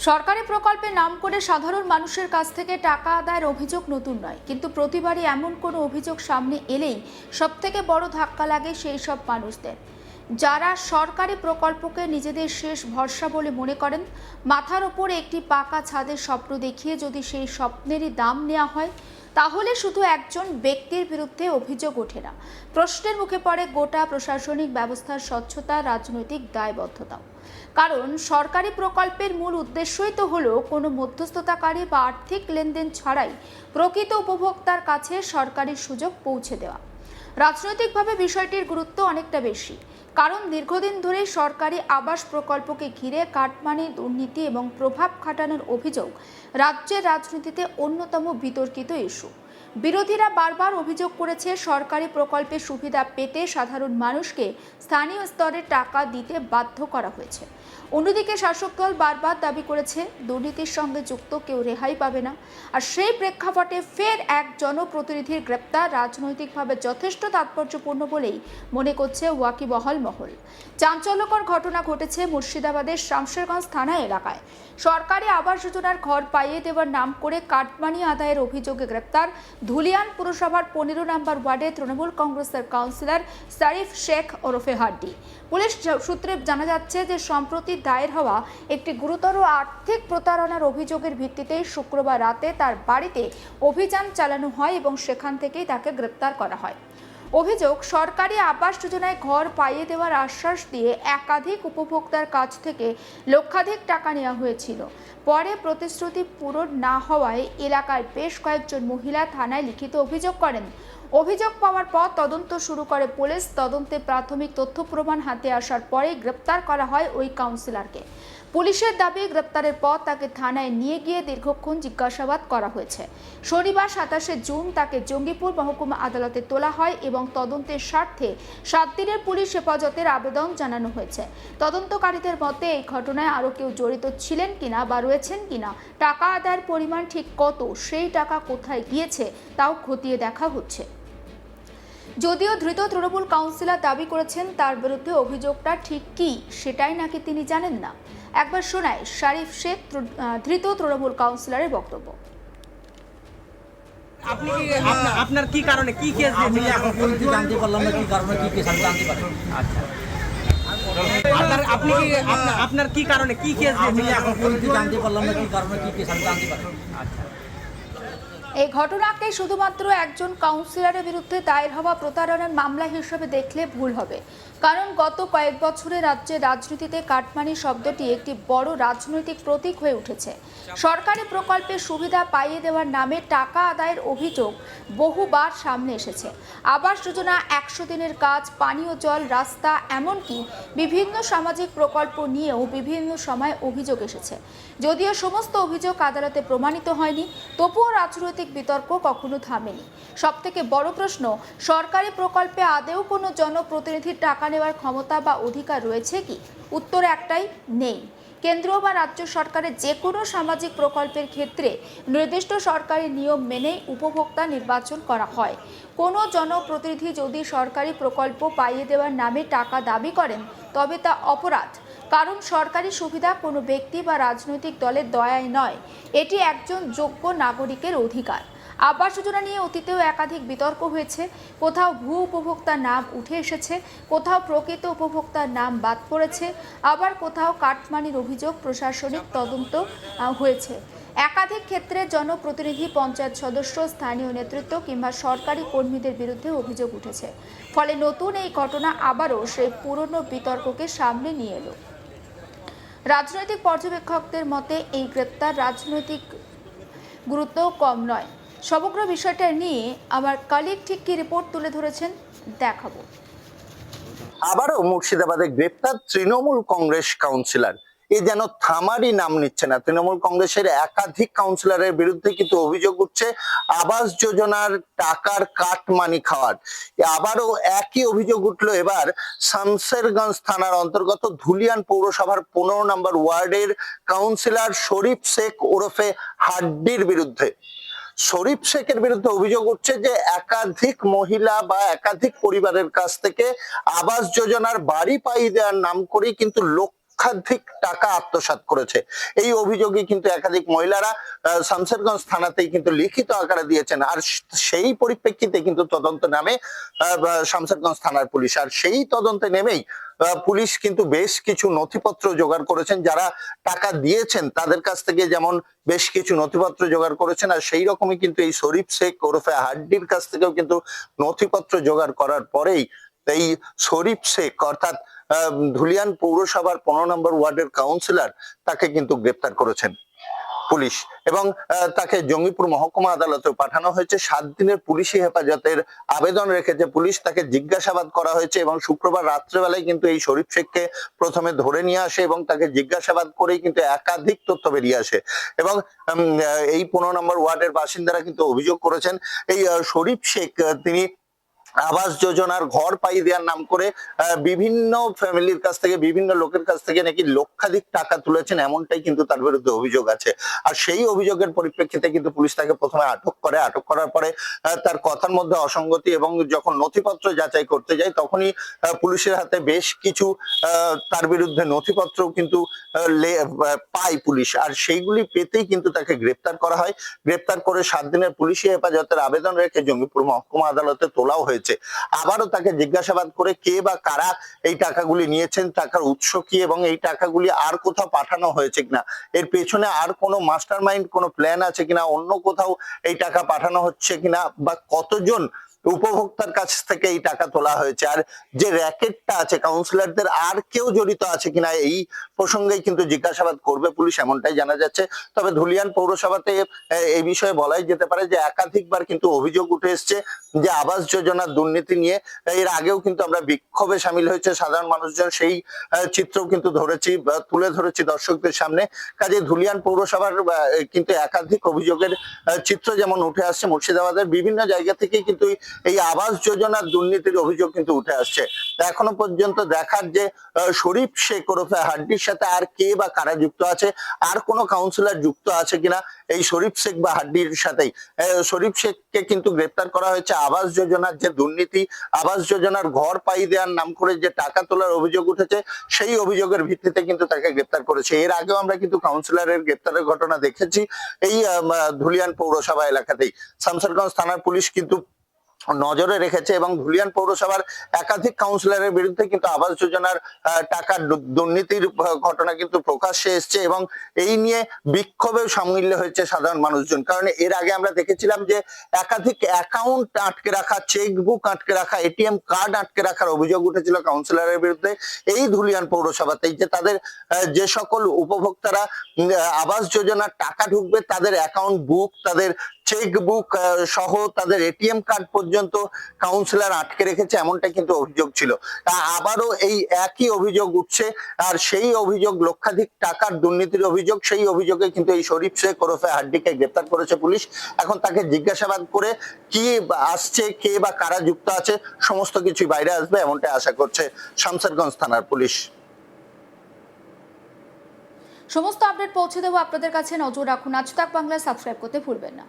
সরকারি প্রকল্পের নাম করে সাধারণ মানুষের কাছ থেকে টাকা আদায়ের অভিযোগ নতুন নয়, কিন্তু প্রতিবারই এমন কোনো অভিযোগ সামনে এলেই সবথেকে বড় ধাক্কা লাগে সেই সব মানুষদের যারা সরকারি প্রকল্পকে নিজেদের শেষ ভরসা বলে মনে করেন। মাথার ওপর একটি পাকা ছাদের স্বপ্ন দেখিয়ে যদি সেই স্বপ্নেরই দাম নেওয়া হয়, তাহলে শুধু একজন ব্যক্তির বিরুদ্ধে অভিযোগ ওঠে না, প্রশ্নের মুখে পড়ে গোটা প্রশাসনিক ব্যবস্থার স্বচ্ছতা, রাজনৈতিক দায়বদ্ধতাও। কারণ সরকারি প্রকল্পের মূল উদ্দেশ্যই তো হলো কোনো মধ্যস্থতাকারী বা আর্থিক লেনদেন ছাড়াই প্রকৃত উপভোক্তার কাছে সরকারি সুযোগ পৌঁছে দেওয়া। রাজনৈতিকভাবে বিষয়টির গুরুত্ব অনেকটা বেশি, কারণ দীর্ঘদিন ধরে সরকারি আবাস প্রকল্পকে ঘিরে কাটমানি, দুর্নীতি এবং প্রভাব খাটানোর অভিযোগ রাজ্যের রাজনীতিতে অন্যতম বিতর্কিত ইস্যু। বিরোধীরা বারবার অভিযোগ করেছে, সরকারি প্রকল্পের সুবিধা পেতে সাধারণ মানুষকে স্থানীয় স্তরে টাকা দিতে বাধ্য করা হয়েছে। অন্যদিকে শাসক দল বারবার দাবি করেছে দুর্নীতির সঙ্গে যুক্ত কেউ রেহাই পাবে না। আর সেই প্রেক্ষাপটে ফের এক জনপ্রতিনিধির গ্রেপ্তার রাজনৈতিকভাবে যথেষ্ট তাৎপর্যপূর্ণ বলেই মনে করছে ওয়াকিবহাল মহল। চাঞ্চল্যকর ঘটনা ঘটেছে মুর্শিদাবাদের শামশেরগঞ্জ থানা এলাকায়। সরকারি আবাস যোজনার ঘর পাইয়ে দেওয়ার নাম করে কাটমানি আদায়ের অভিযোগে গ্রেপ্তার ধুলিয়ান পুরসভার 15 নম্বর ওয়ার্ডে তৃণমূল কংগ্রেসের কাউন্সিলর শরীফ শেখ ওরফে হাড্ডি। পুলিশ সূত্রে জানা যাচ্ছে যে সম্প্রতি দায়ের হওয়া একটি গুরুতর আর্থিক প্রতারণার অভিযোগের ভিত্তিতে শুক্রবার রাতে তার বাড়িতে অভিযান চালানো হয় এবং সেখান থেকেই তাকে গ্রেপ্তার করা হয়। অভিযোগ, সরকারি আবাস যোজনায় ঘর পাইয়ে দেওয়ার আশ্বাস দিয়ে একাধিক উপভোক্তার কাছ থেকে লক্ষাধিক টাকা নেওয়া হয়েছিল। পরে প্রতিশ্রুতি পূরণ না হওয়ায় এলাকার বেশ কয়েকজন মহিলা থানায় লিখিত অভিযোগ করেন। অভিযোগ পাওয়ার পর তদন্ত শুরু করে পুলিশ। তদন্তে প্রাথমিক তথ্য প্রমাণ হাতে আসার পরেই গ্রেপ্তার করা হয় ওই কাউন্সিলরকে। পুলিশের দাবি, গ্রেপ্তারের পর তাকে থানায় নিয়ে গিয়ে দীর্ঘক্ষণ জিজ্ঞাসাবাদ করা হয়েছে। শনিবার 27 জুন তাকে জঙ্গিপুর মহকুমা আদালতে তোলা হয় এবং তদন্তের স্বার্থে 7 দিনের পুলিশ হেফাজতের আবেদন জানানো হয়েছে। তদন্তকারীদের মতে এই ঘটনায় আরও কেউ জড়িত ছিলেন কিনা বা রয়েছেন কিনা, টাকা আদায়ের পরিমাণ ঠিক কত, সেই টাকা কোথায় গিয়েছে তাও খতিয়ে দেখা হচ্ছে। যদিও ধৃত তৃণমূল কাউন্সিলর দাবি করেছেন তার বিরুদ্ধে অভিযোগটা ঠিক কি সেটাই নাকি তিনি জানেন না। একবার শোনায় শরীফ শেখ ধৃত তৃণমূল কাউন্সিলরের বক্তব্য। আপনি আপনার কি কারণে কি কেস আমি এখন পর্যন্ত জানতে পারলাম না কি কারণে কি কেস আমি জানতে পারি। আচ্ছা, আপনি আপনার কি কারণে কি কেস আমি এখন পর্যন্ত জানতে পারলাম না কি কারণে কি কেস আমি জানতে পারি। আচ্ছা, এই ঘটনাকে শুধুমাত্র একজন কাউন্সিলরের বিরুদ্ধে দায়ের হওয়া প্রতারণার মামলা হিসেবে দেখলে ভুল হবে, কারণ গত কয়েক বছরে রাজ্যের রাজনীতিতে কাটমানি শব্দটি একটি বড় রাজনৈতিক প্রতীক হয়ে উঠেছে। সরকারি প্রকল্পের সুবিধা পাইয়ে দেওয়ার নামে টাকা আদায়ের অভিযোগ বহুবার সামনে এসেছে। আবাস যোজনা, 100 দিনের কাজ, পানীয় জল, রাস্তা, এমনকি বিভিন্ন সামাজিক প্রকল্প নিয়েও বিভিন্ন সময় অভিযোগ এসেছে। যদিও সমস্ত অভিযোগ আদালতে প্রমাণিত হয়নি, তবুও রাজনৈতিক বিতর্ক কখনো থামেনি। সবথেকে বড় প্রশ্ন, সরকারি প্রকল্পে আদৌ কোনো জনপ্রতিনিধির টাকা নেওয়ার ক্ষমতা বা অধিকার রয়েছে কি? উত্তর একটাই, নেই। কেন্দ্র বা রাজ্য সরকারের যে কোনো সামাজিক প্রকল্পের ক্ষেত্রে নির্দিষ্ট সরকারি নিয়ম মেনেই উপভোক্তা নির্বাচন করা হয়। কোনো জনপ্রতিনিধি যদি সরকারি প্রকল্প পাইয়ে দেওয়ার নামে টাকা দাবি করেন, তবে তা অপরাধ, কারণ সরকারি সুবিধা কোনো ব্যক্তি বা রাজনৈতিক দলের দয়ায় নয়, এটি একজন যোগ্য নাগরিকের অধিকার। আবাস যোজনা নিয়ে অতীতেও একাধিক বিতর্ক হয়েছে। কোথাও ভূ উপভোক্তার নাম উঠে এসেছে, কোথাও প্রকৃত উপভোক্তার নাম বাদ পড়েছে, আবার কোথাও কাটমানির অভিযোগ প্রশাসনিক তদন্ত হয়েছে। একাধিক ক্ষেত্রে জনপ্রতিনিধি, পঞ্চায়েত সদস্য, স্থানীয় নেতৃত্ব কিংবা সরকারি কর্মীদের বিরুদ্ধে অভিযোগ উঠেছে। ফলে নতুন এই ঘটনা আবারও সেই পুরনো বিতর্ককে সামনে নিয়ে এলো। রাজনৈতিক পর্যবেক্ষকদের মতে এই গ্রেপ্তার রাজনৈতিক গুরুত্বও কম নয়। সমগ্র বিষয়টা নিয়ে আমার কলিগ ঠিক কি রিপোর্ট তুলে ধরেছেন দেখাবো। আবারও মুর্শিদাবাদে গ্রেপ্তার তৃণমূল কংগ্রেস কাউন্সিলর। এ যেন থামারই নাম নিচ্ছে না। তৃণমূল কংগ্রেসের একাধিক কাউন্সিলরের বিরুদ্ধে কিন্তু অভিযোগ উঠছে আবাস যোজনার টাকার কাটমানি খাওয়ার। আবারও একই অভিযোগ উঠলো এবার শামশেরগঞ্জ থানার অন্তর্গত ধুলিয়ান পৌরসভার 15 নম্বর ওয়ার্ডের কাউন্সিলর শরীফ শেখ ওরফে হাড্ডির বিরুদ্ধে। শরীফ শেখের বিরুদ্ধে অভিযোগ উঠছে যে একাধিক মহিলা বা একাধিক পরিবারের কাছ থেকে আবাস যোজনার বাড়ি পাইয়ে দেওয়ার নাম করে কিন্তু লক্ষ লক্ষাধিক টাকা আত্মসাৎ করেছে। এই অভিযোগে কিন্তু একাধিক মহিলারা শামশেরগঞ্জ থানাতেই কিন্তু লিখিত আকারে দিয়েছেন। আর সেই পরিপ্রেক্ষিতে কিন্তু তদন্ত নামে শামশেরগঞ্জ থানার পুলিশ। আর সেই তদন্তে নেমেই পুলিশ কিন্তু বেশ কিছু নথিপত্র জোগাড় করেছেন। যারা টাকা দিয়েছেন তাদের কাছ থেকে যেমন বেশ কিছু নথিপত্র জোগাড় করেছেন, আর সেই রকমই কিন্তু এই শরীফ শেখ ওরফে হাড্ডির কাছ থেকেও কিন্তু নথিপত্র জোগাড় করার পরেই এই শরীফ শেখ অর্থাৎ ধুলিয়ান পৌরসভার 15 নম্বর ওয়ার্ডের কাউন্সিলর তাকে কিন্তু গ্রেপ্তার করেছেন পুলিশ, এবং তাকে জঙ্গিপুর মহকুমা আদালতে পাঠানো হয়েছে। 7 দিনের পুলিশি হেফাজতের আবেদন রেখেছে পুলিশ। তাকে জিজ্ঞাসাবাদ করা হয়েছে এবং শুক্রবার রাত্রেবেলায় কিন্তু এই শরীফ শেখকে প্রথমে ধরে নিয়ে আসে এবং তাকে জিজ্ঞাসাবাদ করেই কিন্তু একাধিক তথ্য বেরিয়ে আসে। এবং এই 15 নম্বর ওয়ার্ডের বাসিন্দারা কিন্তু অভিযোগ করেছেন এই শরীফ শেখ তিনি আবাস যোজনার ঘর পাই দেওয়ার নাম করে বিভিন্ন ফ্যামিলির কাছ থেকে, বিভিন্ন লোকের কাছ থেকে নাকি লক্ষাধিক টাকা তুলেছেন, এমনটাই কিন্তু তার বিরুদ্ধে অভিযোগ আছে। আর সেই অভিযোগের পরিপ্রেক্ষিতে কিন্তু পুলিশ তাকে প্রথমে আটক করে। আটক করার পরে তার কথার মধ্যে অসঙ্গতি এবং যখন নথিপত্র যাচাই করতে যায় তখনই পুলিশের হাতে বেশ কিছু তার বিরুদ্ধে নথিপত্র কিন্তু পায় পুলিশ। আর সেইগুলি পেতেই কিন্তু তাকে গ্রেপ্তার করা হয়। গ্রেপ্তার করে 7 দিনের পুলিশি হেফাজতের আবেদন রেখে জঙ্গিপুর মহকুমা আদালতে তোলাও হয়েছে। আবারও তাকে জিজ্ঞাসাবাদ করে কে বা কারা এই টাকাগুলি নিয়েছেন, টাকার উৎস কি, এবং এই টাকাগুলি আর কোথাও পাঠানো হয়েছে কিনা, এর পেছনে আর কোনো মাস্টার মাইন্ড, কোনো প্ল্যান আছে কিনা, অন্য কোথাও এই টাকা পাঠানো হচ্ছে কিনা, বা কতজন উপভোক্তার কাছ থেকে এই টাকা তোলা হয়েছে, আর যে র্যাকেটটা আছে কাউন্সিলরদের আর কেউ জড়িত আছে কিনা এই প্রসঙ্গেই কিন্তু জিজ্ঞাসাবাদ করবে পুলিশ, এমনটাই জানা যাচ্ছে। তবে ধুলিয়ান পৌরসভাতে এই বিষয়ে বলাই যেতে পারে যে একাধিকবার কিন্তু অভিযোগ উঠে এসছে যে আবাস যোজনার দুর্নীতি নিয়ে। এর আগেও কিন্তু আমরা বিক্ষোভে সামিল হয়েছে সাধারণ মানুষজন, সেই চিত্রও কিন্তু তুলে ধরেছি দর্শকদের সামনে। কাজে ধুলিয়ান পৌরসভার কিন্তু একাধিক অভিযোগের চিত্র যেমন উঠে আসছে, মুর্শিদাবাদের বিভিন্ন জায়গা থেকে কিন্তু এই আবাস যোজনার দুর্নীতির অভিযোগ কিন্তু উঠে আসছে। এখনো পর্যন্ত দেখার যে শরীফ শেখ ওরফে হাড্ডির সাথে আর কে বা কারা যুক্ত আছে, আর কোনো কাউন্সিলর যুক্ত আছে কিনা এই শরীফ শেখ বা হাড্ডির সাথেই। শরীফ শেখকে কিন্তু গ্রেপ্তার করা হয়েছে আবাস যোজনার যে দুর্নীতি, আবাস যোজনার ঘর পাই দেওয়ার নাম করে যে টাকা তোলার অভিযোগ উঠেছে, সেই অভিযোগের ভিত্তিতে কিন্তু তাকে গ্রেপ্তার করেছে। এর আগেও আমরা কিন্তু কাউন্সিলরের গ্রেপ্তারের ঘটনা দেখেছি এই ধুলিয়ান পৌরসভা এলাকাতেই। শামশেরগঞ্জ থানার পুলিশ কিন্তু নজরে রেখেছে এবং ধুলিয়ান পৌরসভার একাধিক কাউন্সিলরের বিরুদ্ধে কিন্তু আবাস যোজনার টাকার দুর্নীতির ঘটনা কিন্তু প্রকাশ্যে এসছে এবং এই নিয়ে বিক্ষোভেও সামিল হয়েছে সাধারণ মানুষজন। কারণ এর আগে আমরা দেখেছিলাম যে একাধিক অ্যাকাউন্ট আটকে রাখা, চেকবুক আটকে রাখা, এটিএম কার্ড আটকে রাখার অভিযোগ উঠেছিল কাউন্সিলরের বিরুদ্ধে এই ধুলিয়ান পৌরসভাতেই, যে তাদের যে সকল উপভোক্তারা আবাস যোজনার টাকা ঢুকবে তাদের অ্যাকাউন্ট বুক, তাদের চেকবুক সহ তাদের এটিএম কার্ড পর্যন্ত কাউন্সিলর আটকে রেখেছে, এমনটা কিন্তু অভিযোগ ছিল। আবারও এই একই অভিযোগ উঠছে, আর সেই অভিযোগ লক্ষাধিক টাকার দুর্নীতির অভিযোগ। সেই অভিযোগে কিন্তু এই শরীফ শেখ ওরফে হাড্ডিকে গ্রেপ্তার করেছে পুলিশ। এখন তাকে জিজ্ঞাসাবাদ করে কি আসছে, কে বা কারা যুক্ত আছে, সমস্ত কিছুই বাইরে আসবে, এমনটা আশা করছে শামশেরগঞ্জ থানার পুলিশ। সমস্ত আপডেট পৌঁছে দেবো আপনাদের কাছে, নজর রাখুন। আজ তাক বাংলা সাবস্ক্রাইব করতে ভুলবেন না।